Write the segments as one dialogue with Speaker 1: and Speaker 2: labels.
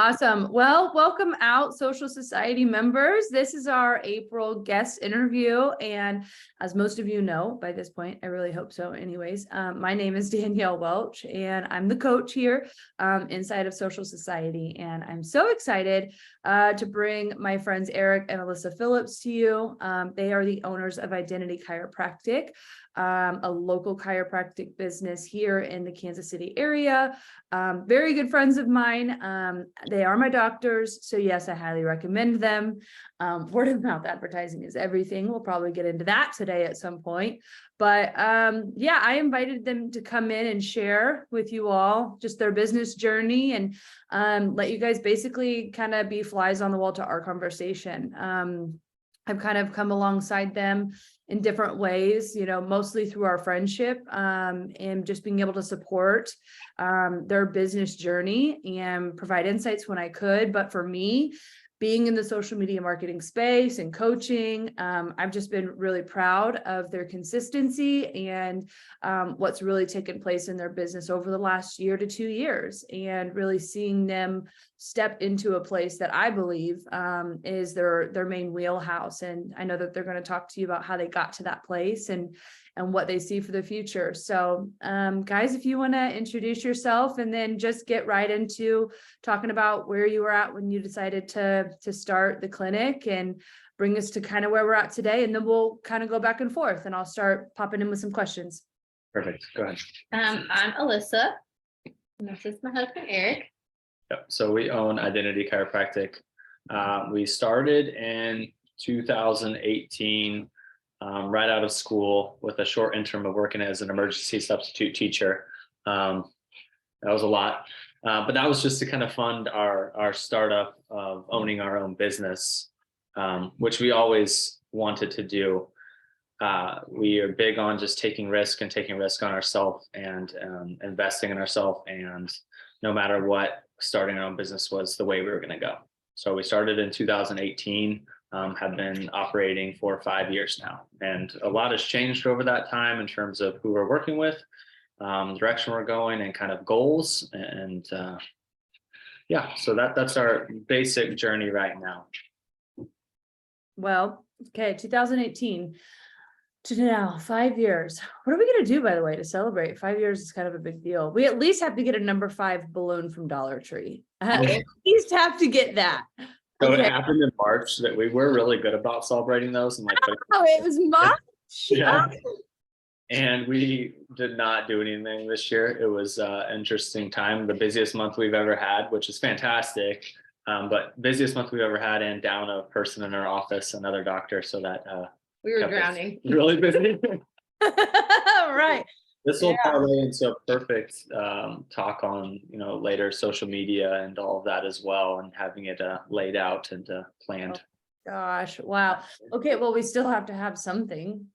Speaker 1: Awesome. Well, welcome out, Social Society members. This is our April guest interview. And as most of you know by this point, I really hope so anyways, my name is Danielle Welch, and I'm the coach here inside of Social Society. And I'm so excited to bring my friends Eric and Alyssa Phillips to you. They are the owners of Identity Chiropractic, a local chiropractic business here in the Kansas City area. Very good friends of mine. They are my doctors. So yes, I highly recommend them. Word of mouth advertising is everything. We'll probably get into that today at some point. But yeah, I invited them to come in and share with you all just their business journey and let you guys basically kind of be flies on the wall to our conversation. I've kind of come alongside them in different ways, mostly through our friendship, and just being able to support their business journey and provide insights when I could. But for me, being in the social media marketing space and coaching, I've just been really proud of their consistency and what's really taken place in their business over the last year to 2 years, and really seeing them step into a place that I believe is their main wheelhouse. And I know that they're going to talk to you about how they got to that place and what they see for the future. So guys, if you want to introduce yourself and then just get right into talking about where you were at when you decided to start the clinic and bring us to kind of where we're at today. And then we'll kind of go back and forth and I'll start popping in with some questions.
Speaker 2: Perfect. Go ahead.
Speaker 3: I'm Alyssa, and this is my husband, Eric.
Speaker 2: Yep. So we own Identity Chiropractic. We started in 2018, right out of school with a short interim of working as an emergency substitute teacher. That was a lot, but that was just to kind of fund our startup of owning our own business, which we always wanted to do. We are big on just taking risk on ourselves and investing in ourselves, and no matter what, starting our own business was the way we were going to go. So we started in 2018, have been operating for 5 years now. And a lot has changed over that time in terms of who we're working with, direction we're going, and kind of goals. And yeah, so that's our basic journey right now.
Speaker 1: Well, okay, 2018 to now, 5 years. What are we going to do, by the way, to celebrate? 5 years is kind of a big deal. We at least have to get a number 5 balloon from Dollar Tree. At least have to get that.
Speaker 2: So
Speaker 1: okay.
Speaker 2: It happened in March that we were really good about celebrating those. And
Speaker 1: it was March.
Speaker 2: Yeah. And we did not do anything this year. It was an interesting time, the busiest month we've ever had, which is fantastic. But busiest month we've ever had, and down a person in our office, another doctor. So that
Speaker 3: We were drowning.
Speaker 2: really busy.
Speaker 1: Right.
Speaker 2: This will parlay into a perfect talk on, later social media and all of that as well, and having it laid out and planned.
Speaker 1: Oh, gosh. Wow. Okay. Well, we still have to have something.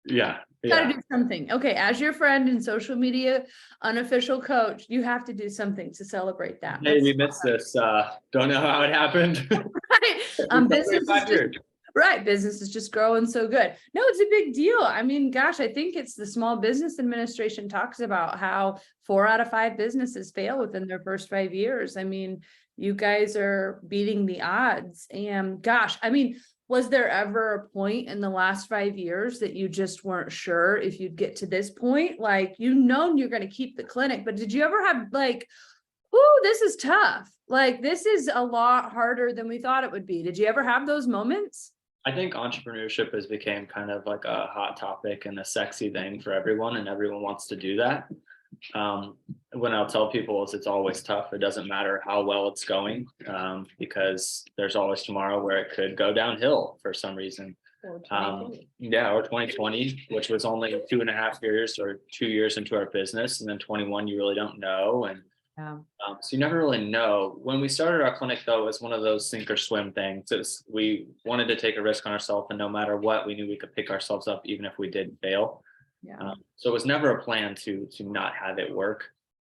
Speaker 2: Yeah.
Speaker 1: Got to do something. Okay. As your friend and social media unofficial coach, you have to do something to celebrate that.
Speaker 2: Hey, we missed this. Don't know how it happened.
Speaker 1: Right. Business is just growing so good. No, it's a big deal. I mean, gosh, I think it's the Small Business Administration talks about how 4 out of 5 businesses fail within their first 5 years. I mean, you guys are beating the odds. And gosh, I mean, was there ever a point in the last 5 years that you just weren't sure if you'd get to this point? Like, you're going to keep the clinic, but did you ever have like, oh, this is tough. Like, this is a lot harder than we thought it would be. Did you ever have those moments?
Speaker 2: I think entrepreneurship has become kind of like a hot topic and a sexy thing for everyone, and everyone wants to do that. When I'll tell people is it's always tough. It doesn't matter how well it's going, because there's always tomorrow where it could go downhill for some reason.
Speaker 3: Or 2020.
Speaker 2: Or 2020, which was only 2.5 years or 2 years into our business, and then 21, you really don't know. And so you never really know. When we started our clinic, though, it was one of those sink or swim things. We wanted to take a risk on ourselves, and no matter what, we knew we could pick ourselves up even if we did fail. So it was never a plan to not have it work.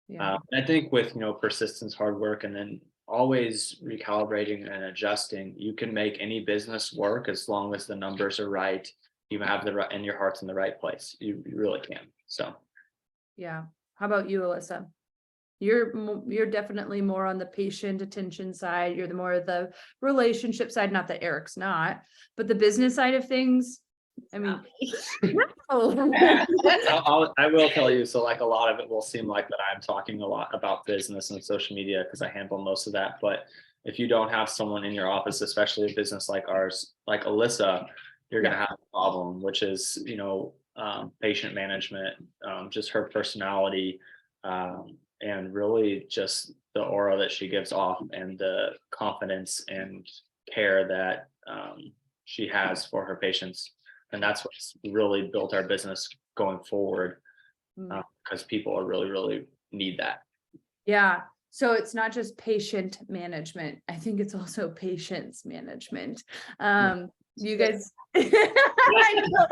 Speaker 2: And I think with persistence, hard work, and then always recalibrating and adjusting, you can make any business work as long as the numbers are right. You have and your heart's in the right place. You really can. So
Speaker 1: yeah. How about you, Alyssa? you're definitely more on the patient attention side. You're the more of the relationship side, not that Eric's not, but the business side of things. I mean,
Speaker 2: I will tell you, so like a lot of it will seem like that I'm talking a lot about business and social media because I handle most of that. But if you don't have someone in your office, especially a business like ours, like Alyssa, you're going to have a problem, which is, patient management, just her personality, and really just the aura that she gives off and the confidence and care that she has for her patients. And that's what's really built our business going forward, because people are really need that.
Speaker 1: Yeah. So it's not just patient management. I think it's also patience management. You guys, I know.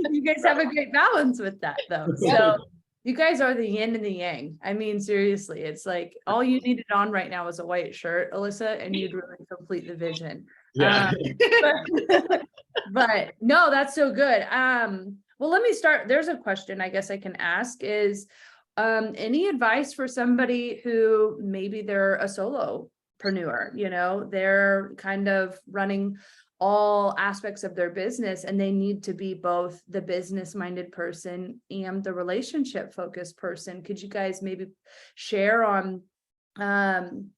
Speaker 1: You guys have a great balance with that though. So you guys are the yin and the yang. I mean, seriously, it's like all you needed on right now is a white shirt, Alyssa, and you'd really complete the vision.
Speaker 2: Yeah.
Speaker 1: But no, that's so good. Well, let me start. There's a question I guess I can ask is, any advice for somebody who maybe they're a solopreneur, they're kind of running all aspects of their business and they need to be both the business minded person and the relationship focused person. Could you guys maybe share on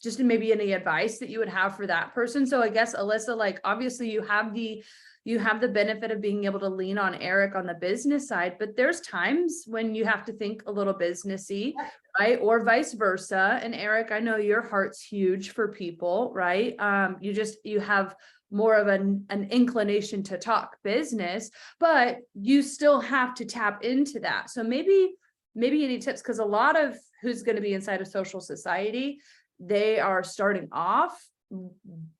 Speaker 1: just maybe any advice that you would have for that person? So I guess Alyssa, like obviously you have the benefit of being able to lean on Eric on the business side, but there's times when you have to think a little businessy, right? Or vice versa. And Eric, I know your heart's huge for people, right? You have more of an inclination to talk business, but you still have to tap into that. So maybe any tips, because a lot of who's going to be inside of social society, they are starting off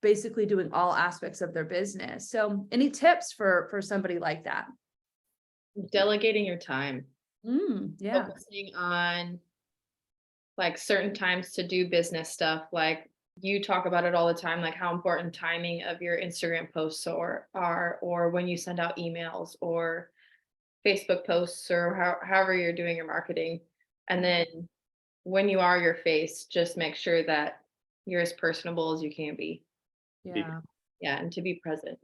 Speaker 1: basically doing all aspects of their business. So any tips for somebody like that?
Speaker 3: Delegating your time.
Speaker 1: Yeah.
Speaker 3: Focusing on like certain times to do business stuff. Like you talk about it all the time, like how important timing of your Instagram posts are, or when you send out emails or Facebook posts or however you're doing your marketing. And then when you are your face, just make sure that you're as personable as you can be.
Speaker 1: Yeah.
Speaker 3: And to be present.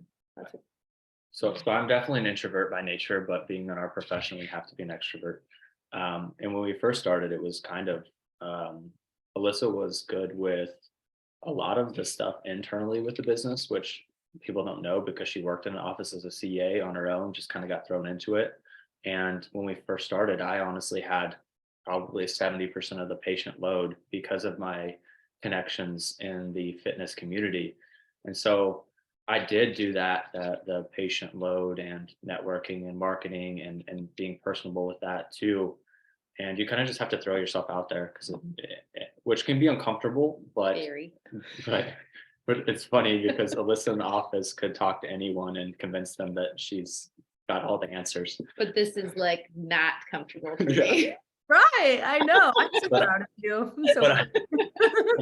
Speaker 2: So I'm definitely an introvert by nature, but being in our profession, we have to be an extrovert. And when we first started, it was kind of, Alyssa was good with a lot of the stuff internally with the business, which people don't know because she worked in an office as a CA on her own, just kind of got thrown into it. And when we first started, I honestly had probably 70% of the patient load because of my connections in the fitness community. And so I did do that, the patient load and networking and marketing and being personable with that too. And you kind of just have to throw yourself out there because which can be uncomfortable, but
Speaker 3: Very.
Speaker 2: but it's funny because Alyssa in the office could talk to anyone and convince them that she's got all the answers.
Speaker 3: But this is like not comfortable for me.
Speaker 1: Right. I know. I'm so proud of you.
Speaker 2: But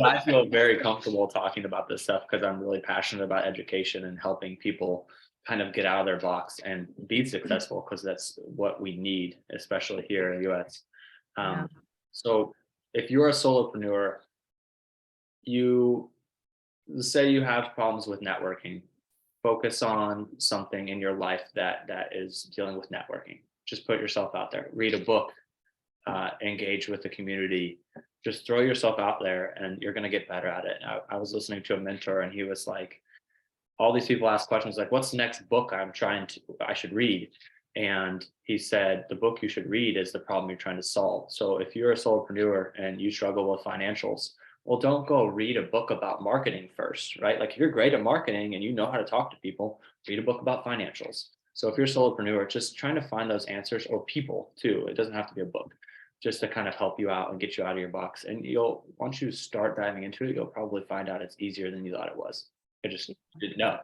Speaker 2: I feel very comfortable talking about this stuff because I'm really passionate about education and helping people kind of get out of their box and be successful, because that's what we need, especially here in the US. So if you're a solopreneur, you say you have problems with networking, focus on something in your life that is dealing with networking. Just put yourself out there, read a book, engage with the community, just throw yourself out there and you're going to get better at it. I was listening to a mentor and he was like, all these people ask questions like, what's the next book I should read? And he said, the book you should read is the problem you're trying to solve. So if you're a solopreneur and you struggle with financials, well, don't go read a book about marketing first, right? Like if you're great at marketing and you know how to talk to people, read a book about financials. So if you're a solopreneur, just trying to find those answers, or people too, it doesn't have to be a book, just to kind of help you out and get you out of your box. And once you start diving into it, you'll probably find out it's easier than you thought it was. I just didn't know.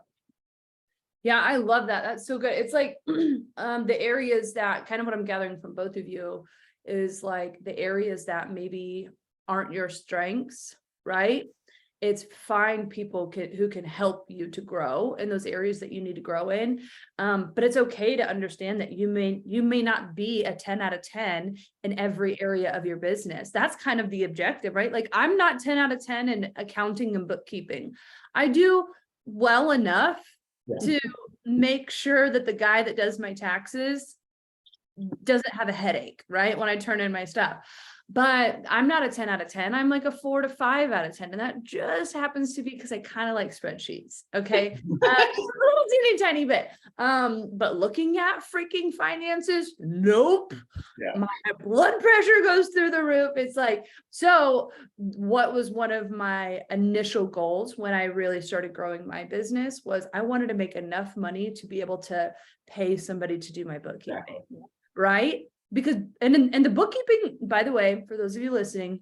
Speaker 1: Yeah, I love that. That's so good. It's like the areas that kind of what I'm gathering from both of you is like the areas that maybe aren't your strengths, right? It's find people who can help you to grow in those areas that you need to grow in. But it's okay to understand that you may not be a 10 out of 10 in every area of your business. That's kind of the objective, right? Like I'm not 10 out of 10 in accounting and bookkeeping. I do well enough to make sure that the guy that does my taxes doesn't have a headache, right? When I turn in my stuff. But I'm not a 10 out of 10. I'm like a 4 to 5 out of 10. And that just happens to be because I kind of like spreadsheets. Okay. Just a little teeny tiny bit. But looking at freaking finances, nope.
Speaker 2: Yeah.
Speaker 1: My blood pressure goes through the roof. It's like, so what was one of my initial goals when I really started growing my business was I wanted to make enough money to be able to pay somebody to do my bookkeeping. Right? Because, and the bookkeeping, by the way, for those of you listening,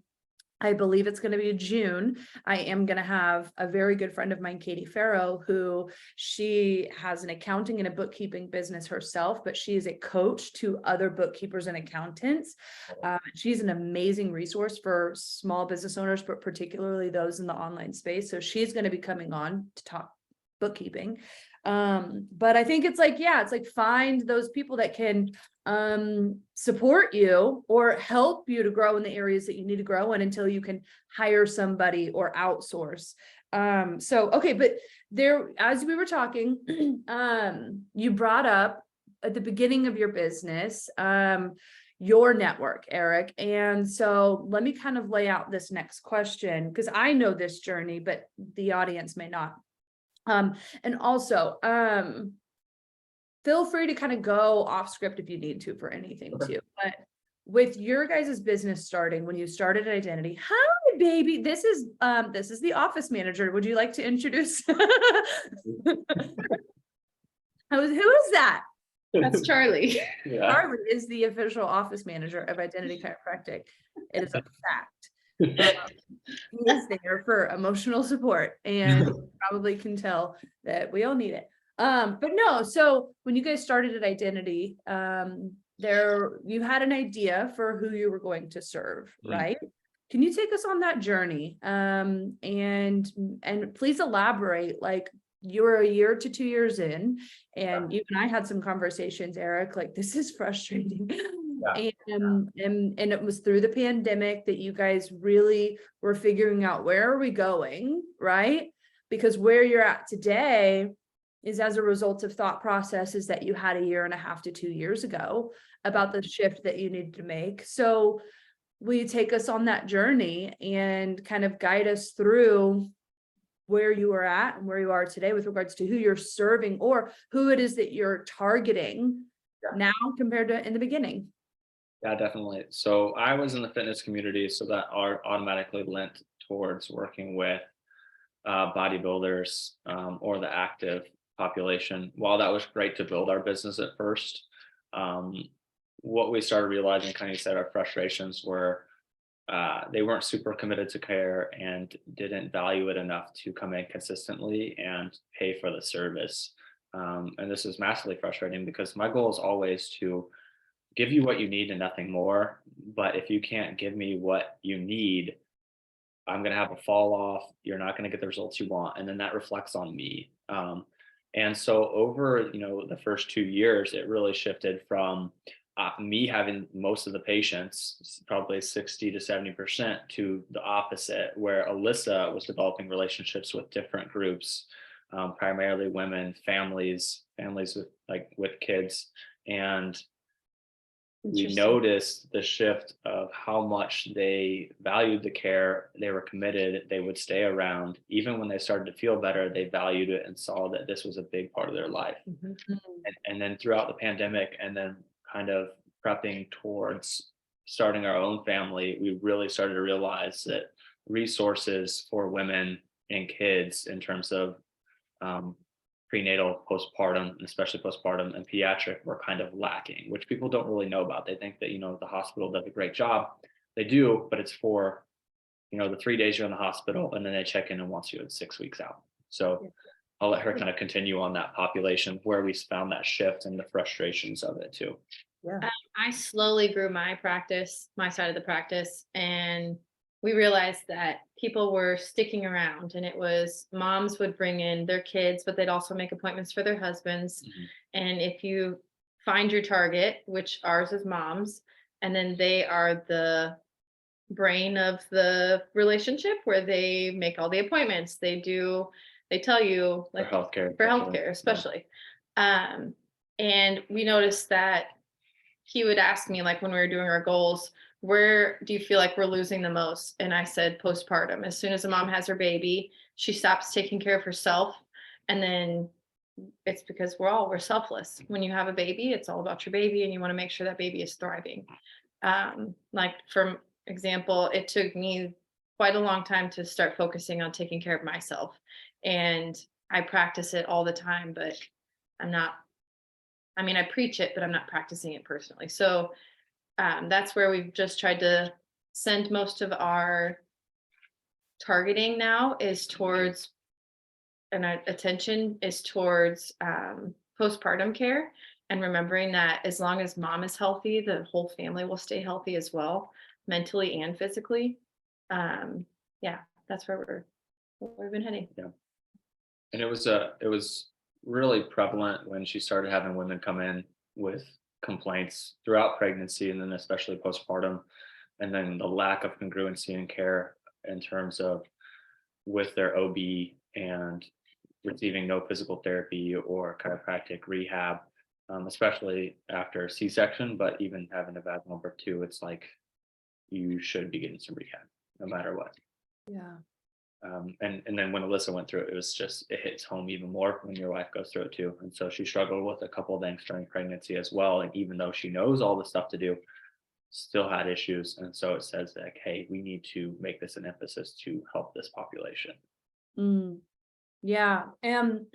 Speaker 1: I believe it's going to be June. I am going to have a very good friend of mine, Katie Farrow, who she has an accounting and a bookkeeping business herself, but she is a coach to other bookkeepers and accountants. She's an amazing resource for small business owners, but particularly those in the online space. So she's going to be coming on to talk bookkeeping. But I think it's like, yeah, it's like find those people that can support you or help you to grow in the areas that you need to grow in until you can hire somebody or outsource. So, okay, but there, as we were talking, you brought up at the beginning of your business, your network, Eric. And so let me kind of lay out this next question because I know this journey, but the audience may not. And also, feel free to kind of go off script if you need to for anything too. But with your guys' business starting, when you started at Identity, hi baby, this is the office manager. Would you like to introduce? Who is that?
Speaker 3: That's Charlie.
Speaker 2: Yeah.
Speaker 1: Charlie is the official office manager of Identity Chiropractic. It is a fact. He is there for emotional support, and you probably can tell that we all need it. But no, so when you guys started at Identity, you had an idea for who you were going to serve, right? Can you take us on that journey? And please elaborate, like you were a year to 2 years in, and you and I had some conversations, Eric, like this is frustrating.
Speaker 2: Yeah.
Speaker 1: And it was through the pandemic that you guys really were figuring out where are we going, right? Because where you're at today is as a result of thought processes that you had a year and a half to 2 years ago about the shift that you needed to make. So will you take us on that journey and kind of guide us through where you are at and where you are today with regards to who you're serving or who it is that you're targeting now compared to in the beginning?
Speaker 2: Yeah, definitely. So I was in the fitness community, so that automatically lent towards working with bodybuilders or the active population. While that was great to build our business at first, what we started realizing, kind of said, our frustrations were they weren't super committed to care and didn't value it enough to come in consistently and pay for the service. And this is massively frustrating because my goal is always to give you what you need and nothing more. But if you can't give me what you need, I'm going to have a fall off. You're not going to get the results you want. And then that reflects on me. And so over, the first 2 years, it really shifted from me having most of the patients, probably 60 to 70%, to the opposite, where Alyssa was developing relationships with different groups, primarily women, families with kids. And we noticed the shift of how much they valued the care, they were committed, they would stay around. Even when they started to feel better, they valued it and saw that this was a big part of their life. And then throughout the pandemic, and then kind of prepping towards starting our own family, we really started to realize that resources for women and kids in terms of prenatal, postpartum, and especially postpartum and pediatric were kind of lacking, which people don't really know about. They think that, the hospital does a great job. They do, but it's for, the 3 days you're in the hospital and then they check in and wants you at 6 weeks out. So I'll let her kind of continue on that population where we found that shift and the frustrations of it too.
Speaker 1: Yeah.
Speaker 3: I slowly grew my practice, my side of the practice, and we realized that people were sticking around, and it was moms would bring in their kids, but they'd also make appointments for their husbands. And if you find your target, which ours is moms, and then they are the brain of the relationship where they make all the appointments, they tell you
Speaker 2: For
Speaker 3: like
Speaker 2: healthcare.
Speaker 3: for
Speaker 2: especially.
Speaker 3: healthcare especially. And we noticed that he would ask me, like when we were doing our goals, where do you feel like we're losing the most? And I said postpartum. As soon as a mom has her baby, she stops taking care of herself. And then it's because we're selfless. When you have a baby, it's all about your baby, and you want to make sure that baby is thriving. Like for example, it took me quite a long time to start focusing on taking care of myself. And I practice it all the time, but I'm not, I mean, I preach it, but I'm not practicing it personally. So that's where we've just tried to send most of our targeting now is towards, and our attention is towards postpartum care, and remembering that as long as mom is healthy, the whole family will stay healthy as well, mentally and physically. Yeah, that's where we've been heading.
Speaker 2: Yeah. And it was really prevalent when she started having women come in with complaints throughout pregnancy and then especially postpartum, and then the lack of congruency in care in terms of with their OB and receiving no physical therapy or chiropractic rehab, especially after C-section, but even having a vaginal birth too, it's like you should be getting some rehab no matter what.
Speaker 1: Yeah.
Speaker 2: And then when Alyssa went through it, it hits home even more when your wife goes through it too. And so she struggled with a couple of things during pregnancy as well. And even though she knows all the stuff to do, still had issues. And so it says like, hey, we need to make this an emphasis to help this population.
Speaker 1: Mm. Yeah. And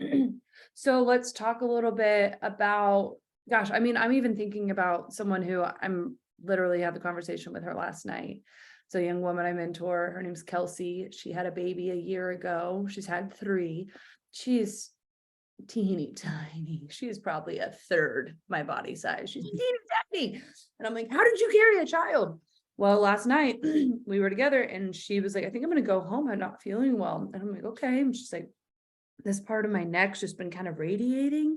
Speaker 1: so let's talk a little bit about, gosh, I mean, I'm even thinking about someone who I'm literally had the conversation with her last night. It's a young woman I mentor. Her name's Kelsey. She had a baby a year ago. She's had 3. She's teeny tiny. She's probably a third my body size. She's teeny tiny. And I'm like, how did you carry a child? Well, last night we were together and she was like, I think I'm going to go home. I'm not feeling well. And I'm like, okay. And she's like, this part of my neck's just been kind of radiating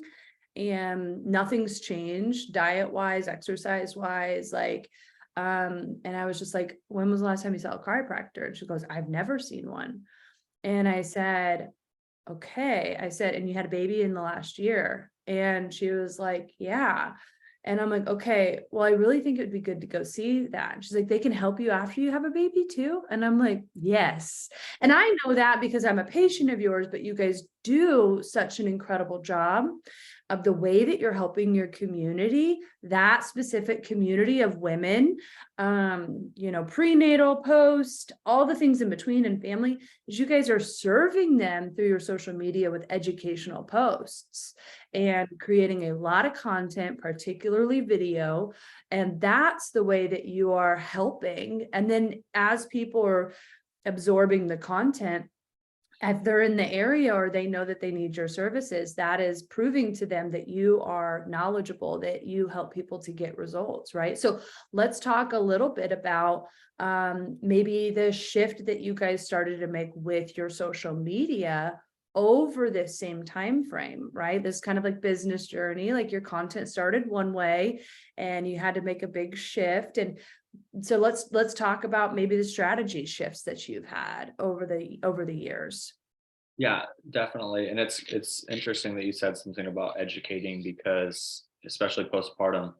Speaker 1: and nothing's changed diet wise, exercise wise, like, and I was just like, when was the last time you saw a chiropractor? And she goes, I've never seen one. And I said, okay. I said, and you had a baby in the last year? And she was like, yeah. And I'm like, okay, well, I really think it would be good to go see that. And she's like, they can help you after you have a baby too. And I'm like, yes. And I know that because I'm a patient of yours, but you guys do such an incredible job of the way that you're helping your community, that specific community of women, prenatal, post, all the things in between and family, is you guys are serving them through your social media with educational posts and creating a lot of content, particularly video. And that's the way that you are helping. And then as people are absorbing the content, if they're in the area or they know that they need your services, that is proving to them that you are knowledgeable, that you help people to get results, right? So let's talk a little bit about maybe the shift that you guys started to make with your social media over this same time frame, right? This kind of like business journey, like your content started one way and you had to make a big shift. And so let's talk about maybe the strategy shifts that you've had over the years.
Speaker 2: Yeah, definitely. And it's interesting that you said something about educating, because especially postpartum,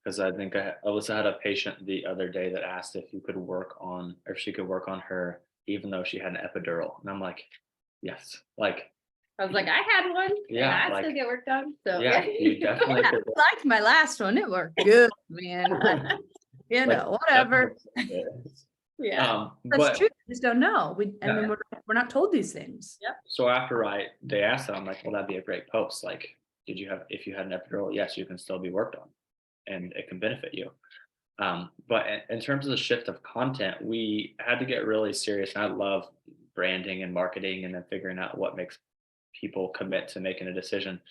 Speaker 2: because I think Alyssa had a patient the other day that asked if she could work on her even though she had an epidural. And I'm like, yes, like
Speaker 3: I was like, I had one.
Speaker 2: Yeah,
Speaker 3: And I still get work done. So
Speaker 2: yeah, you definitely
Speaker 1: Yeah,
Speaker 2: could.
Speaker 1: like my last one, it worked good, man. Whatever.
Speaker 3: yeah.
Speaker 1: That's
Speaker 2: But
Speaker 1: true. We just don't know. Then we're not told these things.
Speaker 3: Yep.
Speaker 2: so after they asked that, I'm like, well, that'd be a great post. Like, if you had an epidural, yes, you can still be worked on and it can benefit you. But in terms of the shift of content, we had to get really serious. And I love branding and marketing and then figuring out what makes people commit to making a decision.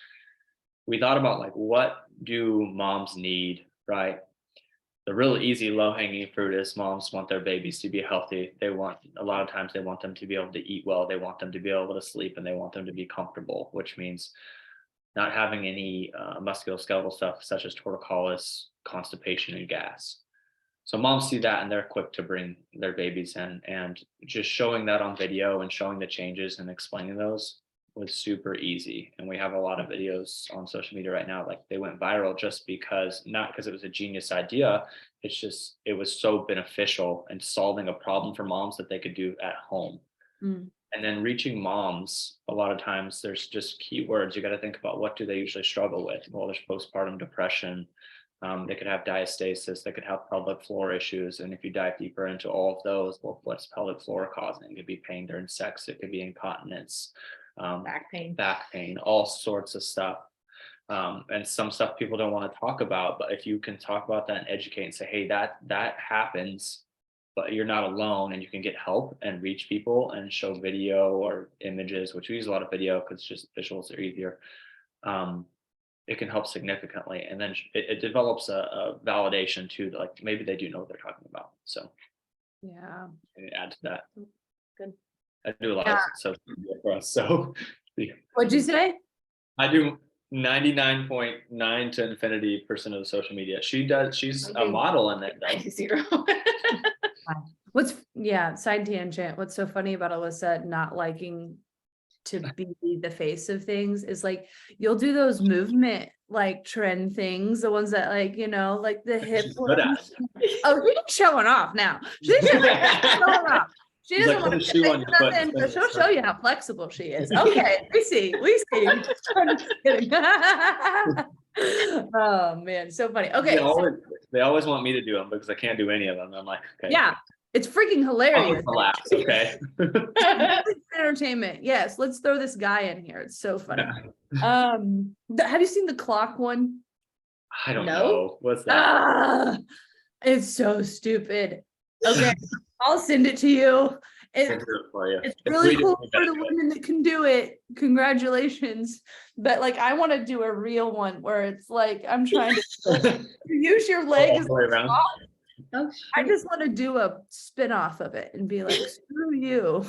Speaker 2: We thought about like, what do moms need, right? the real easy low-hanging fruit is moms want their babies to be healthy. A lot of times they want them to be able to eat well, they want them to be able to sleep, and they want them to be comfortable, which means not having any musculoskeletal stuff such as torticollis, constipation, and gas. So moms see that and they're quick to bring their babies in, and just showing that on video and showing the changes and explaining those was super easy. And we have a lot of videos on social media right now, like they went viral just because, not because it was a genius idea, it's just, it was so beneficial and solving a problem for moms that they could do at home.
Speaker 1: Mm.
Speaker 2: And then reaching moms, a lot of times there's just keywords. You got to think about, what do they usually struggle with? Well, there's postpartum depression. They could have diastasis, they could have pelvic floor issues. And if you dive deeper into all of those, well, what's pelvic floor causing? It could be pain during sex, it could be incontinence,
Speaker 3: Back pain,
Speaker 2: all sorts of stuff. And some stuff people don't want to talk about, but if you can talk about that and educate and say, hey, that happens, but you're not alone, and you can get help and reach people and show video or images, which we use a lot of video because just visuals are easier. It can help significantly. And then it develops a validation too, that like maybe they do know what they're talking about. So
Speaker 1: Yeah.
Speaker 2: and add to that.
Speaker 3: Good.
Speaker 2: I do a lot of social media for us. So
Speaker 1: What'd you say?
Speaker 2: I do 99.9 to infinity % of the social media. She's a model in that though.
Speaker 3: 0.
Speaker 1: Side tangent. What's so funny about Alyssa not liking to be the face of things is like, you'll do those movement like trend things, the ones that like, like the hip ones. Oh, she's showing off now. She's showing off. She
Speaker 2: She's
Speaker 1: doesn't
Speaker 2: like,
Speaker 1: want to
Speaker 2: put a shoe
Speaker 1: say
Speaker 2: on your foot.
Speaker 1: nothing, but she'll show you how flexible she is. Okay, we see. I'm just kidding. Oh man, so funny. Okay.
Speaker 2: They always want me to do them because I can't do any of them. I'm like, okay.
Speaker 1: Yeah, it's freaking hilarious.
Speaker 2: Relax, okay.
Speaker 1: Entertainment. Yes, let's throw this guy in here. It's so funny. Have you seen the clock one?
Speaker 2: I don't know. What's that?
Speaker 1: It's so stupid. Okay, I'll send it to you.
Speaker 2: I can do it for you.
Speaker 1: It's really cool for the women that can do it. Congratulations. But like, I want to do a real one where it's like, I'm trying to use your leg as a clock. I just want to do a spin-off of it and be like, screw you.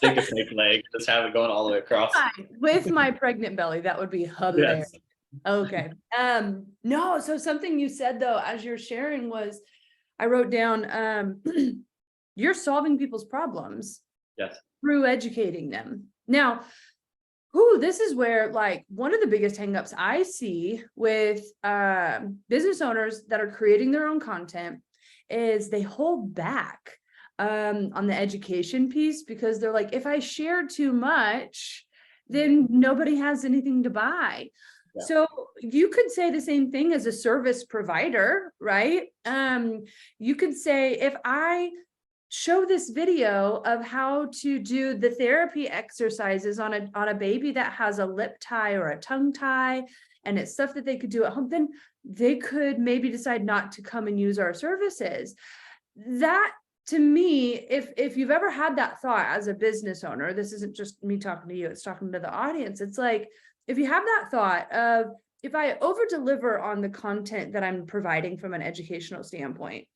Speaker 2: Take a fake leg, just have it going all the way across.
Speaker 1: With my pregnant belly, that would be hilarious.
Speaker 2: Yes.
Speaker 1: Okay. No, so something you said though, as you're sharing was, I wrote down, you're solving people's problems.
Speaker 2: Yes.
Speaker 1: Through educating them. Now, this is where like one of the biggest hangups I see with business owners that are creating their own content is they hold back on the education piece, because they're like, if I share too much, then nobody has anything to buy. Yeah. So you could say the same thing as a service provider, right? You could say, if I show this video of how to do the therapy exercises on a baby that has a lip tie or a tongue tie, and it's stuff that they could do at home, then they could maybe decide not to come and use our services. That, to me, if you've ever had that thought as a business owner, this isn't just me talking to you, it's talking to the audience. It's like, if you have that thought of, if I over deliver on the content that I'm providing from an educational standpoint,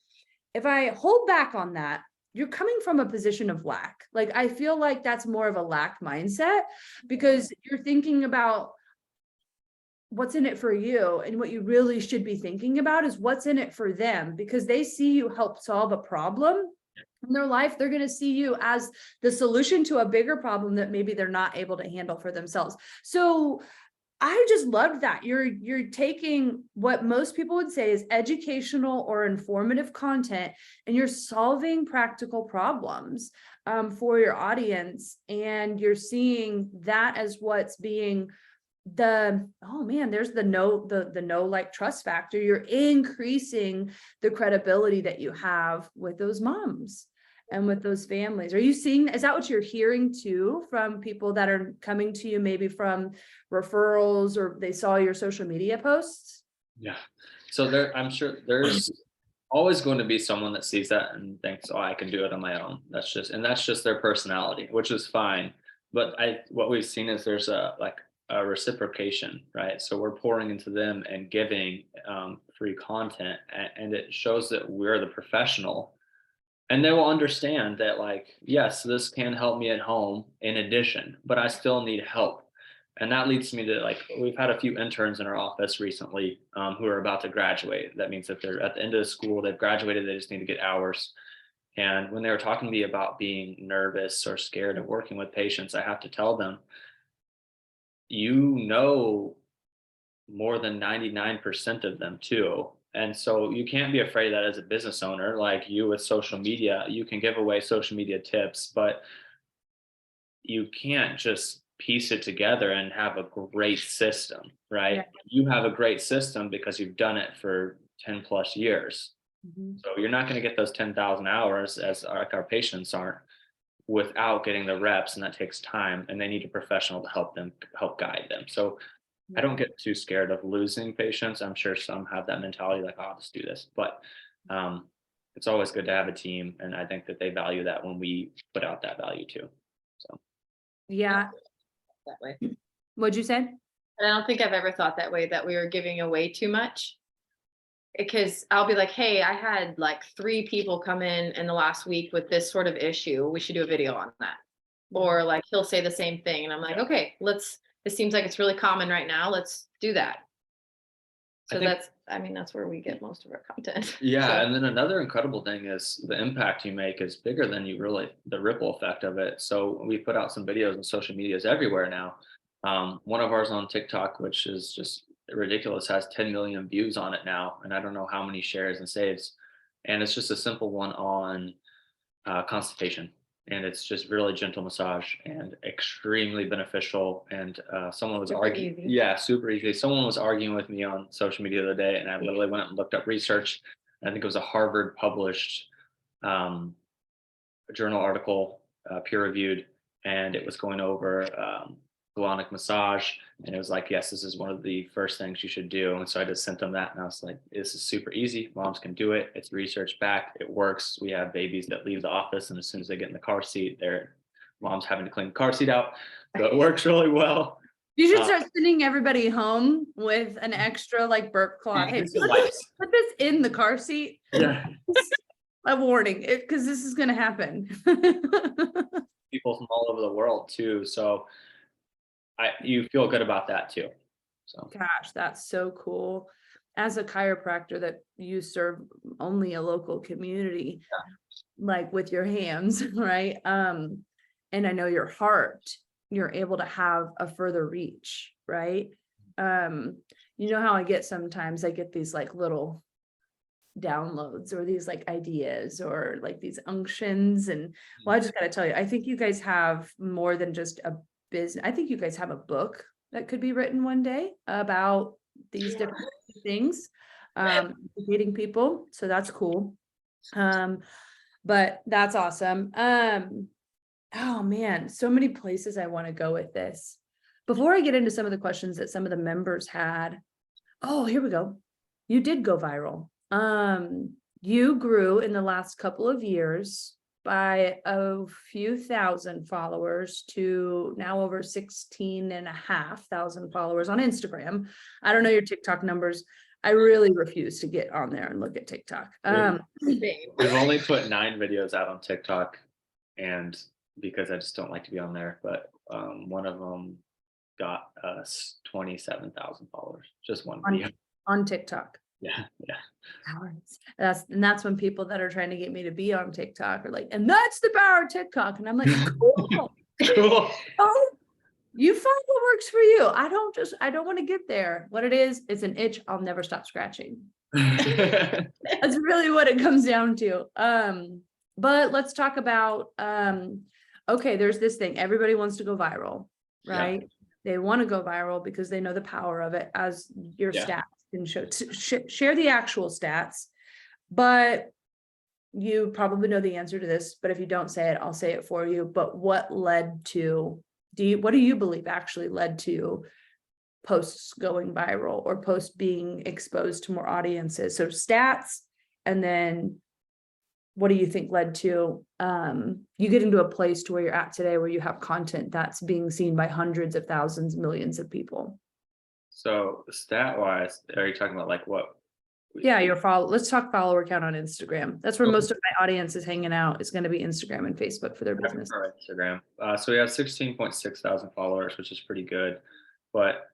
Speaker 1: if I hold back on that, you're coming from a position of lack. Like, I feel like that's more of a lack mindset, because you're thinking about what's in it for you. And what you really should be thinking about is what's in it for them, because they see you help solve a problem in their life. They're going to see you as the solution to a bigger problem that maybe they're not able to handle for themselves. So I just loved that you're taking what most people would say is educational or informative content, and you're solving practical problems for your audience, and you're seeing that as what's being there's the no like trust factor. You're increasing the credibility that you have with those moms and with those families. Are you seeing, is that what you're hearing too from people that are coming to you, maybe from referrals, or they saw your social media posts?
Speaker 2: Yeah. So I'm sure there's always going to be someone that sees that and thinks, oh, I can do it on my own. That's just their personality, which is fine. But what we've seen is there's a reciprocation, right? So we're pouring into them and giving free content, and it shows that we're the professional, and they will understand that, like, yes, this can help me at home in addition, but I still need help. And that leads me to, like, we've had a few interns in our office recently who are about to graduate. That means that they're at the end of the school, they've graduated, they just need to get hours. And when they were talking to me about being nervous or scared of working with patients, I have to tell them, you know, more than 99% of them too. And so you can't be afraid of that as a business owner. Like you with social media, you can give away social media tips, but you can't just piece it together and have a great system, right?
Speaker 1: Yeah.
Speaker 2: You have a great system because you've done it for 10 plus years.
Speaker 1: Mhm.
Speaker 2: So you're not going to get those 10,000 hours as our patients aren't, without getting the reps, and that takes time, and they need a professional to help guide them. So I don't get too scared of losing patients. I'm sure some have that mentality, like, oh, I'll just do this, but it's always good to have a team, and I think that they value that when we put out that value too. So
Speaker 1: Yeah.
Speaker 3: That way.
Speaker 1: What'd you say?
Speaker 3: And I don't think I've ever thought that way, that we were giving away too much. Because I'll be like, hey, I had like 3 people come in the last week with this sort of issue. We should do a video on that. Or like he'll say the same thing. And I'm like, okay, it seems like it's really common right now. Let's do that. So that's where we get most of our content.
Speaker 2: yeah,
Speaker 3: So,
Speaker 2: and then another incredible thing is the impact you make is bigger than the ripple effect of it. So we put out some videos on social medias everywhere now. One of ours on TikTok, which is just ridiculous, has 10 million views on it now, and I don't know how many shares and saves. And it's just a simple one on constipation, and it's just really gentle massage and extremely beneficial. And someone was
Speaker 3: Super
Speaker 2: arguing,
Speaker 3: easy.
Speaker 2: yeah, super easy. Someone was arguing with me on social media the other day, and I literally went and looked up research. I think it was a Harvard published journal article, peer reviewed, and it was going over colonic massage, and it was like, yes, this is one of the first things you should do. And so I just sent them that, and I was like, this is super easy, moms can do it, it's research backed, it works. We have babies that leave the office, and as soon as they get in the car seat, their mom's having to clean the car seat out, so it works really well.
Speaker 1: You should start sending everybody home with an extra like burp cloth. Hey, put this in the car seat.
Speaker 2: Yeah.
Speaker 1: A warning, because this is going to happen.
Speaker 2: People from all over the world too, so you feel good about that too. So
Speaker 1: Gosh, that's so cool. As a chiropractor, that you serve only a local community, like with your hands, right? And I know your heart, you're able to have a further reach, right? You know how I get sometimes, I get these like little downloads or these like ideas or like these unctions. And well, I just gotta tell you, I think you guys have more than just a business. I think you guys have a book that could be written one day about these different things, educating people. So that's cool. But that's awesome. Oh man, so many places I want to go with this. Before I get into some of the questions that some of the members had, oh, here we go. You did go viral. You grew in the last couple of years by a few thousand followers to now over 16,500 followers on Instagram. I don't know your TikTok numbers. I really refuse to get on there and look at TikTok.
Speaker 2: We've only put 9 videos out on TikTok, and because I just don't like to be on there, but one of them got us 27,000 followers, just one video
Speaker 1: on TikTok.
Speaker 2: Yeah.
Speaker 1: That's when people that are trying to get me to be on TikTok are like, and that's the power of TikTok. And I'm like, cool.
Speaker 2: Cool.
Speaker 1: Oh, you find what works for you. I don't want to get there. What it is, it's an itch I'll never stop scratching. That's really what it comes down to. But let's talk about, okay, there's this thing. Everybody wants to go viral, right? Yeah. They want to go viral because they know the power of it, as your stats can show. Share the actual stats, but you probably know the answer to this, but if you don't say it, I'll say it for you. But what led to, what do you believe actually led to posts going viral or posts being exposed to more audiences? So stats, and then what do you think led to you get into a place to where you're at today, where you have content that's being seen by hundreds of thousands, millions of people?
Speaker 2: So stat wise, are you talking about like what?
Speaker 1: Yeah, let's talk follower count on Instagram. That's where most of my audience is hanging out. It's going to be Instagram and Facebook for their business.
Speaker 2: For Instagram. So we have 16.6 thousand followers, which is pretty good. But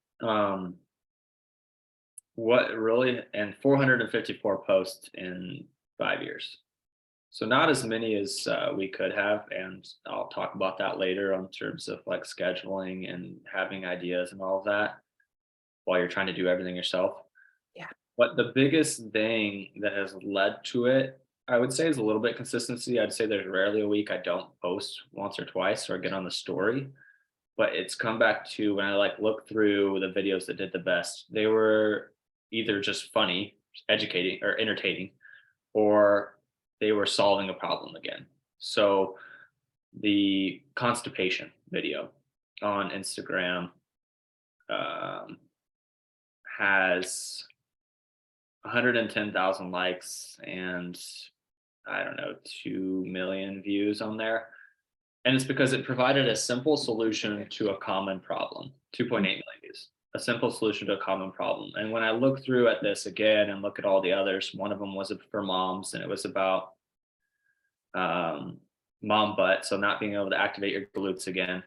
Speaker 2: what really, and 454 posts in 5 years. So not as many as we could have, and I'll talk about that later on terms of like scheduling and having ideas and all of that while you're trying to do everything yourself.
Speaker 1: Yeah.
Speaker 2: But the biggest thing that has led to it, I would say, is a little bit consistency. I'd say there's rarely a week I don't post once or twice or get on the story. But it's come back to when I like look through the videos that did the best, they were either just funny, educating, or entertaining, or they were solving a problem again. So the constipation video on Instagram has 110,000 likes and I don't know, 2 million views on there. And it's because it provided a simple solution to a common problem. 2.8 million views, a simple solution to a common problem. And when I look through at this again and look at all the others, one of them was for moms, and it was about mom butt, so not being able to activate your glutes again.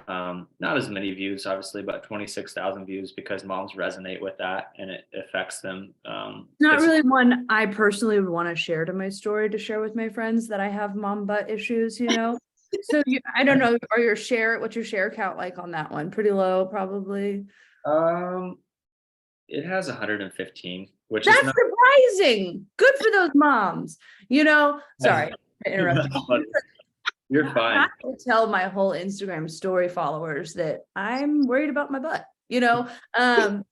Speaker 2: Not as many views, obviously, but 26,000 views because moms resonate with that and it affects them.
Speaker 1: Not really one I personally would want to share to my story to share with my friends that I have mom butt issues, you know. So I don't know, what's your share count like on that one? Pretty low, probably.
Speaker 2: It has 115, which
Speaker 1: That's
Speaker 2: is not
Speaker 1: surprising. Good for those moms, you know. Sorry, I interrupted.
Speaker 2: You're fine.
Speaker 1: I have to tell my whole Instagram story followers that I'm worried about my butt, you know. Sorry.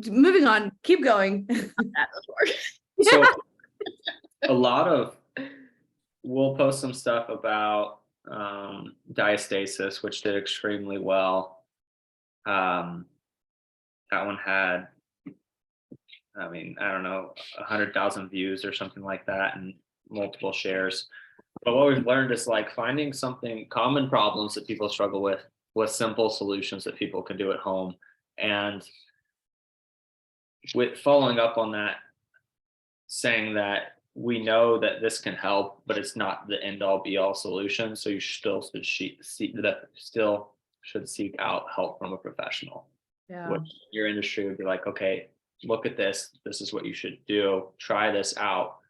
Speaker 1: Moving on, keep going.
Speaker 2: So a lot of we'll post some stuff about diastasis, which did extremely well. That one had, I mean, I don't know, 100,000 views or something like that and multiple shares. But what we've learned is like finding something, common problems that people struggle with simple solutions that people can do at home. And with following up on that, saying that we know that this can help, but it's not the end all be all solution. So you still should seek out help from a professional.
Speaker 1: Yeah.
Speaker 2: Which your industry would be like, okay, look at this. This is what you should do. Try this out,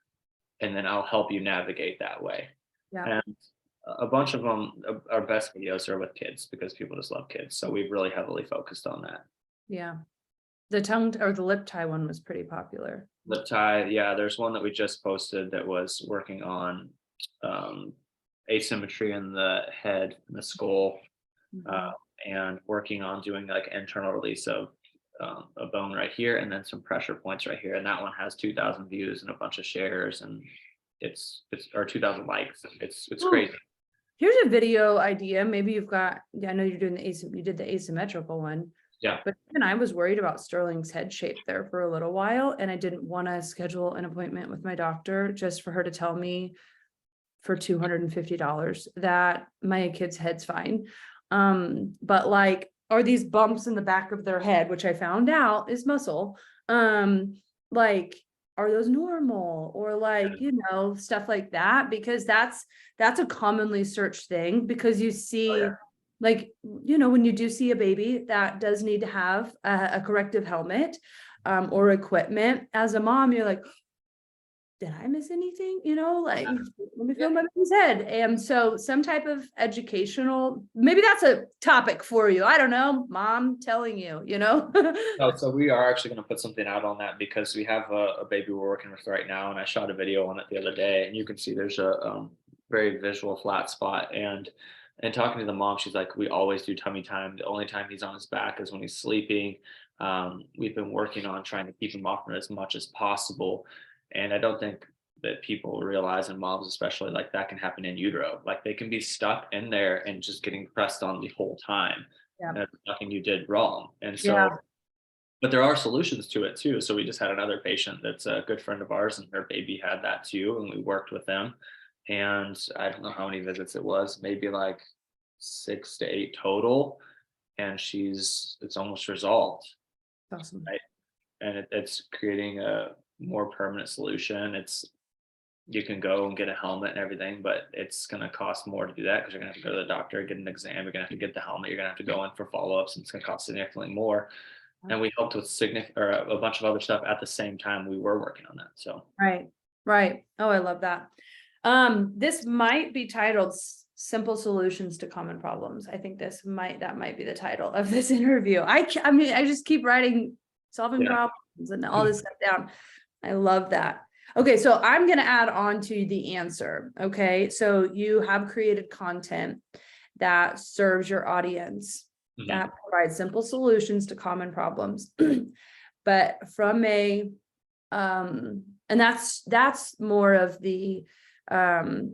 Speaker 2: and then I'll help you navigate that way.
Speaker 1: Yeah.
Speaker 2: And a bunch of them, our best videos are with kids because people just love kids. So we've really heavily focused on that.
Speaker 1: Yeah. The tongue or the lip tie one was pretty popular.
Speaker 2: Lip tie, yeah. There's one that we just posted that was working on asymmetry in the head, in the skull, and working on doing like internal release of a bone right here, and then some pressure points right here. And that one has 2,000 views and a bunch of shares, and it's or 2,000 likes. It's crazy.
Speaker 1: Here's a video idea. Maybe you've got. Yeah, I know you're doing you did the asymmetrical one.
Speaker 2: Yeah.
Speaker 1: But even I was worried about Sterling's head shape there for a little while, and I didn't want to schedule an appointment with my doctor just for her to tell me for $250 that my kid's head's fine. But like, are these bumps in the back of their head, which I found out is muscle, like, are those normal, or like, you know, stuff like that, because that's a commonly searched thing, because you see like, you know, when you do see a baby that does need to have a corrective helmet or equipment, as a mom, you're like, did I miss anything? You know, like, let me feel my baby's head. And so some type of educational, maybe that's a topic for you. I don't know, mom telling you, you know.
Speaker 2: No, so we are actually going to put something out on that because we have a baby we're working with right now, and I shot a video on it the other day, and you can see there's a very visual flat spot. And talking to the mom, she's like, we always do tummy time. The only time he's on his back is when he's sleeping. We've been working on trying to keep him off as much as possible. And I don't think that people realize, and moms especially, like that can happen in utero. Like they can be stuck in there and just getting pressed on the whole time.
Speaker 1: Yeah.
Speaker 2: And that's nothing you did wrong. And so But there are solutions to it too. So we just had another patient that's a good friend of ours, and her baby had that too, and we worked with them. And I don't know how many visits it was, maybe like 6 to 8 total, and it's almost resolved,
Speaker 1: Awesome.
Speaker 2: right? And it's creating a more permanent solution. You can go and get a helmet and everything, but it's going to cost more to do that because you're going to have to go to the doctor, get an exam, you're going to have to get the helmet, you're going to have to go in for follow-ups, and it's going to cost significantly more. And we helped with a bunch of other stuff at the same time we were working on that. So
Speaker 1: Right. Oh, I love that. This might be titled Simple Solutions to Common Problems. I think that might be the title of this interview. I mean, I just keep writing solving problems and all this stuff down. I love that. Okay, so I'm going to add on to the answer. Okay, so you have created content that serves your audience, that provides simple solutions to common problems. But from and that's more of the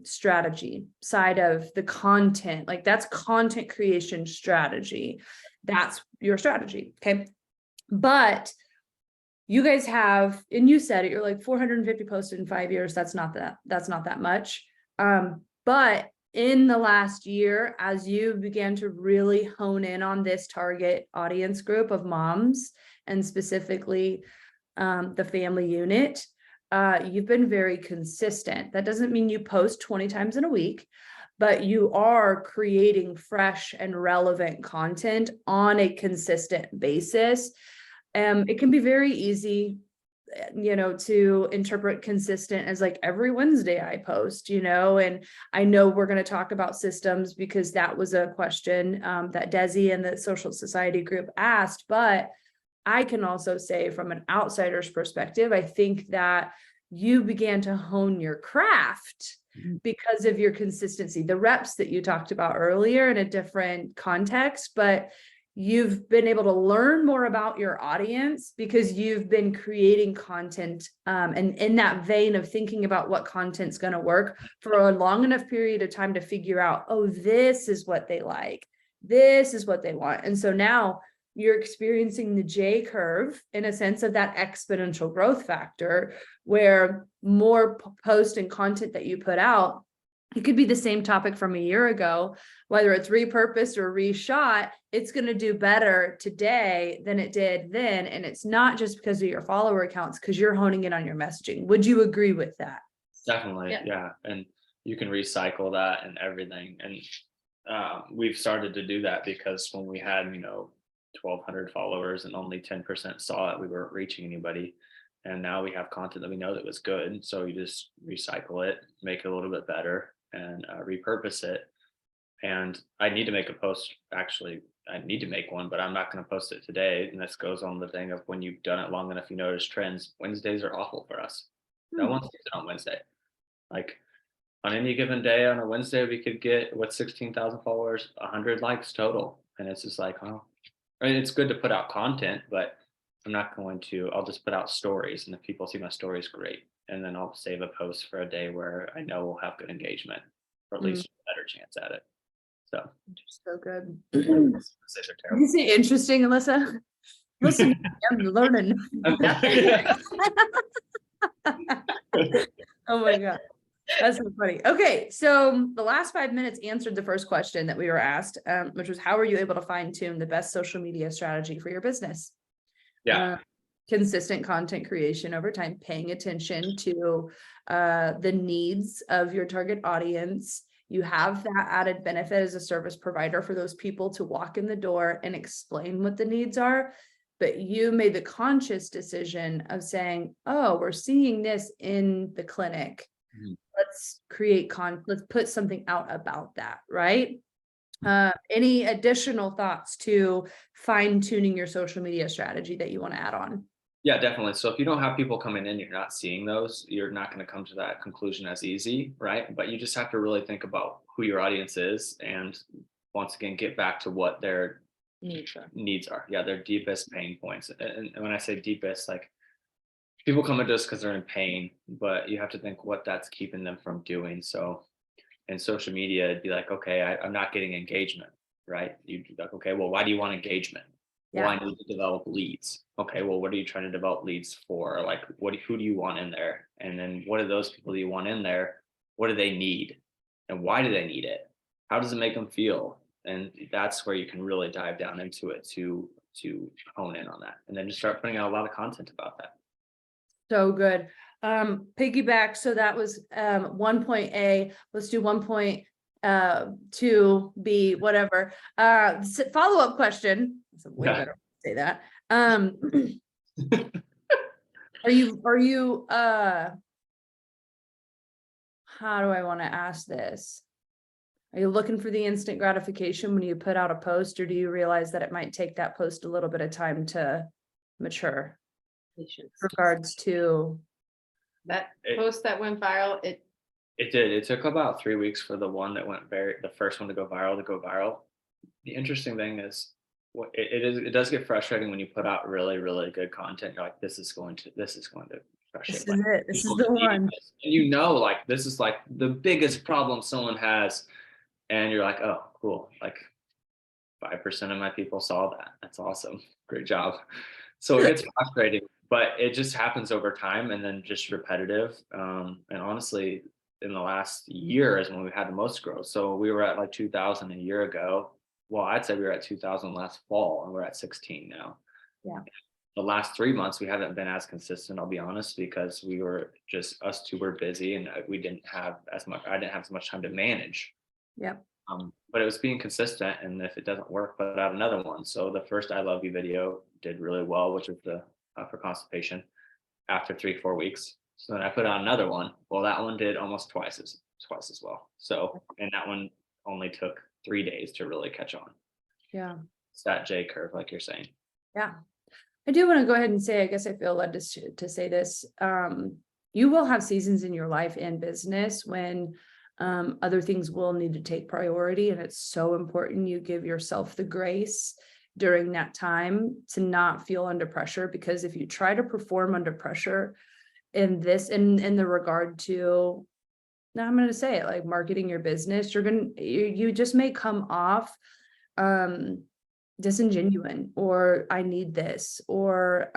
Speaker 1: strategy side of the content, like that's content creation strategy. That's your strategy. Okay. But you guys have, and you said it, you're like 450 posted in 5 years. That's not that much. But in the last year, as you began to really hone in on this target audience group of moms, and specifically the family unit, you've been very consistent. That doesn't mean you post 20 times in a week, but you are creating fresh and relevant content on a consistent basis. It can be very easy, to interpret consistent as like every Wednesday I post, and I know we're going to talk about systems because that was a question that Desi and the Social Society group asked. But I can also say from an outsider's perspective, I think that you began to hone your craft because of your consistency, the reps that you talked about earlier in a different context, but you've been able to learn more about your audience because you've been creating content and in that vein of thinking about what content's going to work for a long enough period of time to figure out, oh, this is what they like, this is what they want. And so now you're experiencing the J curve in a sense of that exponential growth factor, where more post and content that you put out, it could be the same topic from a year ago, whether it's repurposed or reshot, it's going to do better today than it did then. And it's not just because of your follower accounts, because you're honing in on your messaging. Would you agree with that?
Speaker 2: Definitely. Yeah. And you can recycle that and everything. And we've started to do that because when we had, 1,200 followers and only 10% saw it, we weren't reaching anybody. And now we have content that we know that was good. So you just recycle it, make it a little bit better, and repurpose it. And I need to make a post. Actually, I need to make one, but I'm not going to post it today. And this goes on the thing of when you've done it long enough, you notice trends. Wednesdays are awful for us. No one sees it on Wednesday. Like on any given day on a Wednesday, we could get 16,000 followers, 100 likes total. And it's just like, oh, I mean, it's good to put out content, but I'll just put out stories. And if people see my stories, great. And then I'll save a post for a day where I know we'll have good engagement, or at least a better chance at it.
Speaker 1: So good.
Speaker 2: Wednesdays are terrible.
Speaker 1: You say interesting, Alyssa? Listen, I'm learning. Oh my God. That's so funny. Okay, so the last 5 minutes answered the first question that we were asked, which was, how are you able to fine tune the best social media strategy for your business?
Speaker 2: Yeah.
Speaker 1: Consistent content creation over time, paying attention to the needs of your target audience. You have that added benefit as a service provider for those people to walk in the door and explain what the needs are. But you made the conscious decision of saying, oh, we're seeing this in the clinic. Let's let's put something out about that, right? Any additional thoughts to fine tuning your social media strategy that you want to add on?
Speaker 2: Yeah, definitely. So if you don't have people coming in, you're not seeing those, you're not going to come to that conclusion as easy, right? But you just have to really think about who your audience is, and once again, get back to what their needs are. Yeah, their deepest pain points. And when I say deepest, like people come into us because they're in pain, but you have to think what that's keeping them from doing. So in social media, it'd be like, okay, I'm not getting engagement, right? You'd be like, okay, well, why do you want engagement? Well, I
Speaker 1: Yeah.
Speaker 2: need to develop leads. Okay, well, what are you trying to develop leads for? Like, who do you want in there? And then what are those people you want in there? What do they need? And why do they need it? How does it make them feel? And that's where you can really dive down into it to hone in on that. And then just start putting out a lot of content about that.
Speaker 1: So good. Piggyback. So that was 1.A. Let's do 1.2B, whatever. Follow-up question. That's a way
Speaker 2: Yeah.
Speaker 1: better way to say that. Are you how do I want to ask this? Are you looking for the instant gratification when you put out a post, or do you realize that it might take that post a little bit of time to mature?
Speaker 3: Patience.
Speaker 1: Regards to
Speaker 3: That post that went viral,
Speaker 2: It did. It took about 3 weeks for the one that went the first one to go viral. The interesting thing is, it does get frustrating when you put out really, really good content. You're like, this is going to frustrate.
Speaker 1: this is it. This is
Speaker 2: People
Speaker 1: the
Speaker 2: need
Speaker 1: one.
Speaker 2: this. And like this is like the biggest problem someone has, and you're like, oh, cool. Like 5% of my people saw that. That's awesome. Great job. So it gets frustrating, but it just happens over time and then just repetitive. And honestly, in the last year is when we had the most growth. So we were at like 2,000 a year ago. Well, I'd say we were at 2,000 last fall, and we're at 16 now.
Speaker 1: Yeah.
Speaker 2: The last 3 months, we haven't been as consistent, I'll be honest, because we were just, us two were busy, and we didn't have as much, I didn't have as much time to manage.
Speaker 1: Yep.
Speaker 2: But it was being consistent, and if it doesn't work, put out another one. So the first I Love You video did really well, which is the for constipation, after 3-4 weeks. So then I put out another one. Well, that one did almost twice as well. So, and that one only took 3 days to really catch on.
Speaker 1: Yeah.
Speaker 2: It's that J curve, like you're saying.
Speaker 1: Yeah. I do want to go ahead and say, I guess I feel led to say this. You will have seasons in your life and business when other things will need to take priority. And it's so important you give yourself the grace during that time to not feel under pressure, because if you try to perform under pressure in the regard to, now I'm going to say it, like marketing your business, you just may come off disingenuous, or I need this, or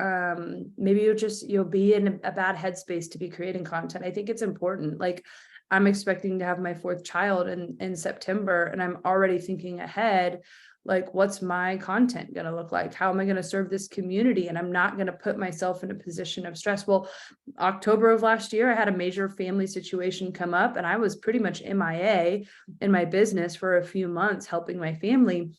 Speaker 1: maybe you'll be in a bad headspace to be creating content. I think it's important. Like, I'm expecting to have my 4th child in September, and I'm already thinking ahead, like, what's my content going to look like? How am I going to serve this community? And I'm not going to put myself in a position of stress. Well, October of last year, I had a major family situation come up, and I was pretty much MIA in my business for a few months helping my family.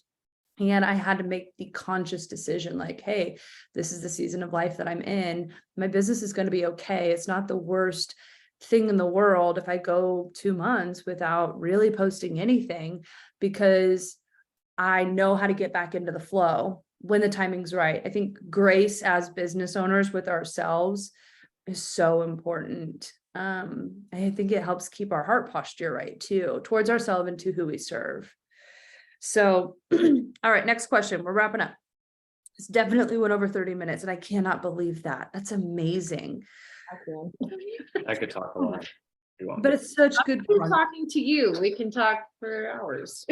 Speaker 1: And I had to make the conscious decision, like, hey, this is the season of life that I'm in. My business is going to be okay. It's not the worst thing in the world if I go 2 months without really posting anything, because I know how to get back into the flow when the timing's right. I think grace as business owners with ourselves is so important. I think it helps keep our heart posture right too, towards ourselves and to who we serve. So, all right, next question. We're wrapping up. It's definitely went over 30 minutes, and I cannot believe that. That's amazing.
Speaker 2: I could talk a lot. if you want
Speaker 1: But
Speaker 2: me.
Speaker 1: it's such good
Speaker 3: I'm
Speaker 1: content.
Speaker 3: talking to you. We can talk for hours.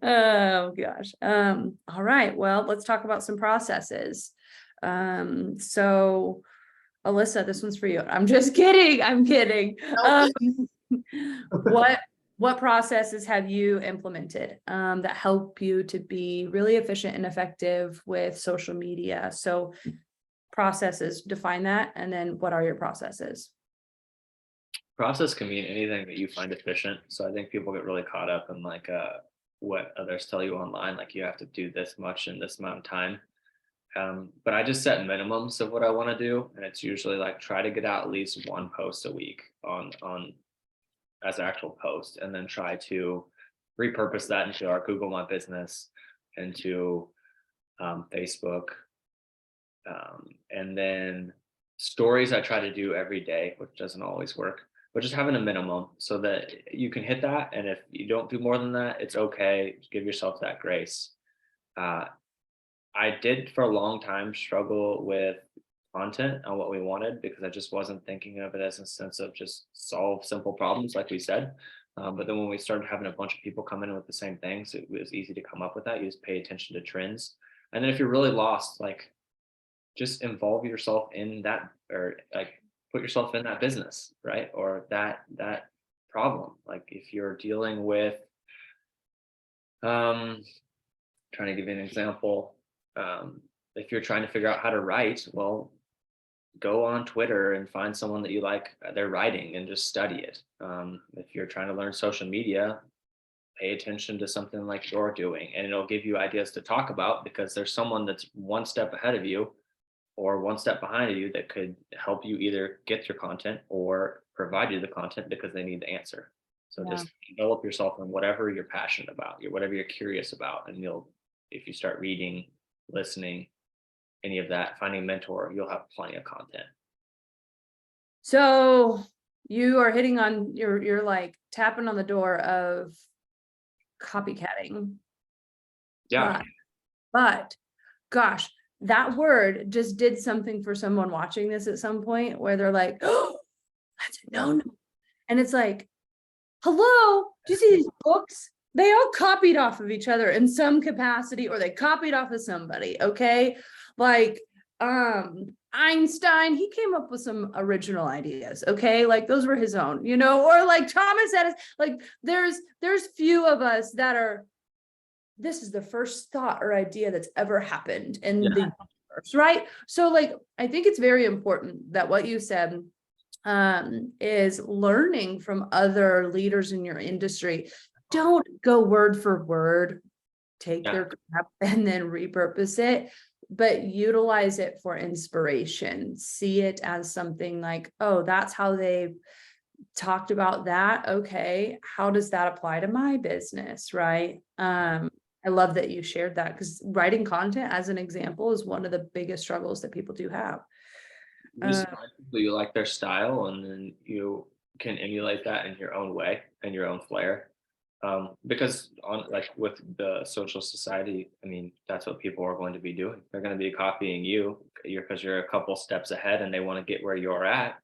Speaker 1: Oh gosh. All right. Well, let's talk about some processes. So Alyssa, this one's for you. I'm just kidding. I'm kidding. What processes have you implemented that help you to be really efficient and effective with social media? So processes, define that, and then what are your processes?
Speaker 2: Process can mean anything that you find efficient. So I think people get really caught up in like what others tell you online, like you have to do this much in this amount of time. But I just set minimums of what I want to do, and it's usually like try to get out at least one post a week on as an actual post, and then try to repurpose that into our Google My Business, into Facebook, and then stories I try to do every day, which doesn't always work, but just having a minimum so that you can hit that. And if you don't do more than that, it's okay. Give yourself that grace. I did for a long time struggle with content on what we wanted, because I just wasn't thinking of it as a sense of just solve simple problems, like we said. But then when we started having a bunch of people come in with the same things, it was easy to come up with that. You just pay attention to trends. And then if you're really lost, like just involve yourself in that, or like put yourself in that business, right? Or that problem. Like if you're dealing with trying to give you an example, if you're trying to figure out how to write, well, go on Twitter and find someone that you like their writing and just study it. If you're trying to learn social media, pay attention to something like you're doing, and it'll give you ideas to talk about because there's someone that's one step ahead of you or one step behind you that could help you either get your content or provide you the content because they need the answer. So
Speaker 1: Yeah.
Speaker 2: just develop yourself in whatever you're passionate about, whatever you're curious about, and if you start reading, listening, any of that, finding a mentor, you'll have plenty of content.
Speaker 1: So you are hitting on, you're like tapping on the door of copycatting.
Speaker 2: Yeah.
Speaker 1: But gosh, that word just did something for someone watching this at some point where they're like, oh, that's a no. And it's like, hello, do you see these books? They all copied off of each other in some capacity, or they copied off of somebody. Okay. Like, Einstein, he came up with some original ideas. Okay. Like those were his own, or like Thomas Edison, like there's few of us that are, this is the first thought or idea that's ever happened in the universe, right? So like, I think it's very important that what you said is learning from other leaders in your industry. Don't go word for word, take their crap and then repurpose it, but utilize it for inspiration. See it as something like, oh, that's how they talked about that. Okay, how does that apply to my business, right? I love that you shared that, because writing content as an example is one of the biggest struggles that people do have.
Speaker 2: Just find people you like their style, and then you can emulate that in your own way and your own flair. Because on like with the social society, I mean, that's what people are going to be doing. They're going to be copying you because you're a couple steps ahead and they want to get where you're at.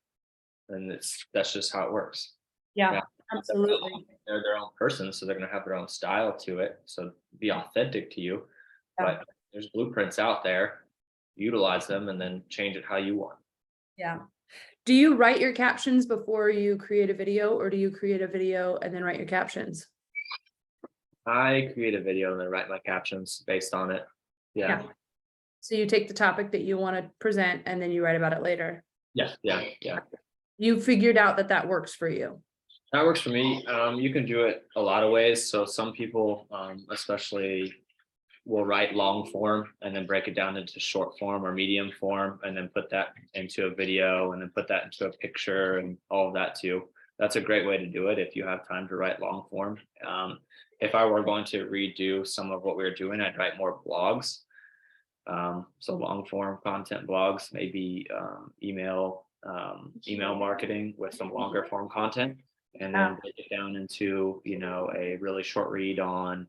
Speaker 2: And that's just how it works.
Speaker 1: Yeah, absolutely.
Speaker 2: They're their own person, so they're going to have their own style to it. So be authentic to you.
Speaker 1: Yeah.
Speaker 2: But there's blueprints out there. Utilize them and then change it how you want.
Speaker 1: Yeah. Do you write your captions before you create a video, or do you create a video and then write your captions?
Speaker 2: I create a video and then write my captions based on it. Yeah.
Speaker 1: So you take the topic that you want to present and then you write about it later.
Speaker 2: Yeah.
Speaker 1: You figured out that works for you.
Speaker 2: That works for me. You can do it a lot of ways. So some people, especially, will write long form and then break it down into short form or medium form, and then put that into a video and then put that into a picture and all of that too. That's a great way to do it if you have time to write long form. If I were going to redo some of what we were doing, I'd write more blogs. So long form content blogs, maybe email marketing with some longer form content, and then break it down into, a really short read on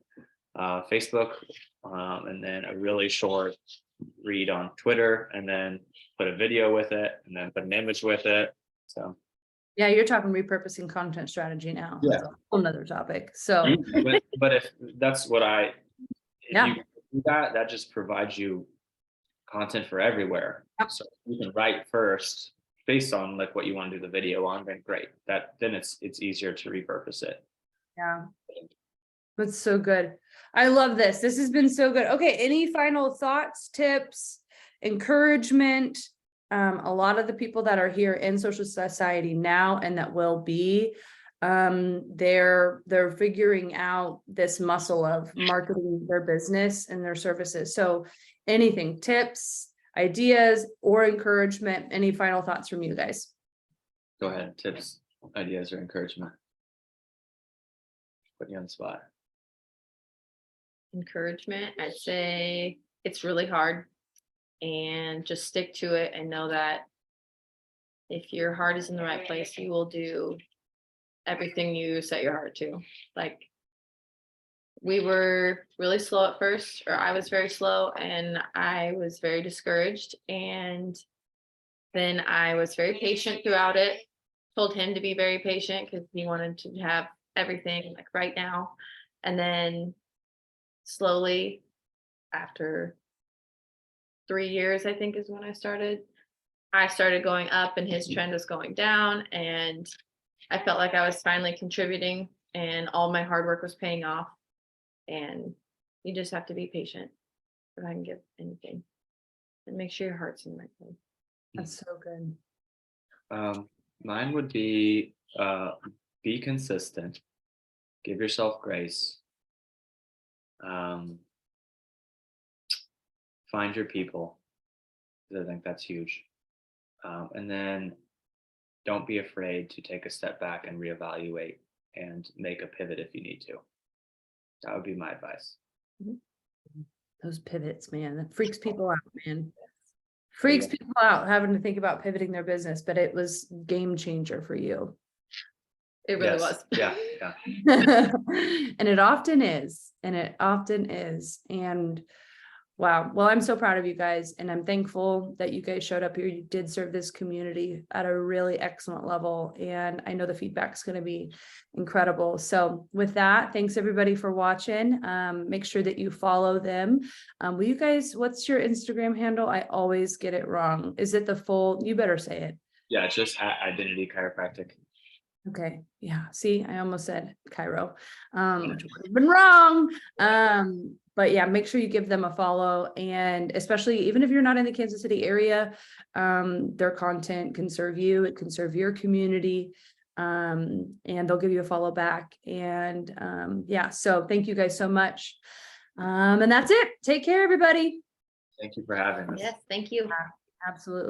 Speaker 2: Facebook, and then a really short read on Twitter, and then put a video with it, and then put an image with it. So
Speaker 1: yeah, you're talking repurposing content strategy now.
Speaker 2: Yeah.
Speaker 1: That's a whole nother topic. So
Speaker 2: but if that's what
Speaker 1: Yeah.
Speaker 2: you do that just provides you content for everywhere.
Speaker 1: Yep.
Speaker 2: So you can write first based on like what you want to do the video on, then great. Then it's easier to repurpose it.
Speaker 1: yeah, that's so good. I love this. This has been so good. Okay, any final thoughts, tips, encouragement? A lot of the people that are here in social society now and that will be, they're figuring out this muscle of marketing their business and their services. So anything, tips, ideas, or encouragement? Any final thoughts from you guys?
Speaker 2: Go ahead. Tips, ideas, or encouragement. Put you on the spot.
Speaker 3: Encouragement, I'd say it's really hard, and just stick to it and know that if your heart is in the right place, you will do everything you set your heart to. Like, we were really slow at first, or I was very slow, and I was very discouraged, and then I was very patient throughout it. Told him to be very patient because he wanted to have everything like right now. And then slowly after 3 years, I think is when I started going up and his trend was going down, and I felt like I was finally contributing and all my hard work was paying off. And you just have to be patient if I can give anything, and make sure your heart's in the right place.
Speaker 1: That's so good.
Speaker 2: Mine would be consistent, give yourself grace, find your people, 'cause I think that's huge. And then don't be afraid to take a step back and reevaluate and make a pivot if you need to. That would be my advice.
Speaker 1: Those pivots, man, that freaks people out, man. Freaks people out having to think about pivoting their business, but it was game changer for you.
Speaker 3: It really
Speaker 2: Yes.
Speaker 3: was.
Speaker 2: Yeah.
Speaker 1: And it often is. And wow. Well, I'm so proud of you guys, and I'm thankful that you guys showed up here. You did serve this community at a really excellent level, and I know the feedback's going to be incredible. So with that, thanks everybody for watching. Make sure that you follow them. Will you guys, what's your Instagram handle? I always get it wrong. Is it the full? You better say it.
Speaker 2: Yeah, it's just Identity Chiropractic.
Speaker 1: Okay. Yeah. See, I almost said Cairo, which would have been wrong. But yeah, make sure you give them a follow, and especially even if you're not in the Kansas City area, their content can serve you. It can serve your community, and they'll give you a follow back. And yeah, so thank you guys so much. And that's it. Take care, everybody.
Speaker 2: Thank you for having us.
Speaker 3: Yes, thank you.
Speaker 1: Absolutely.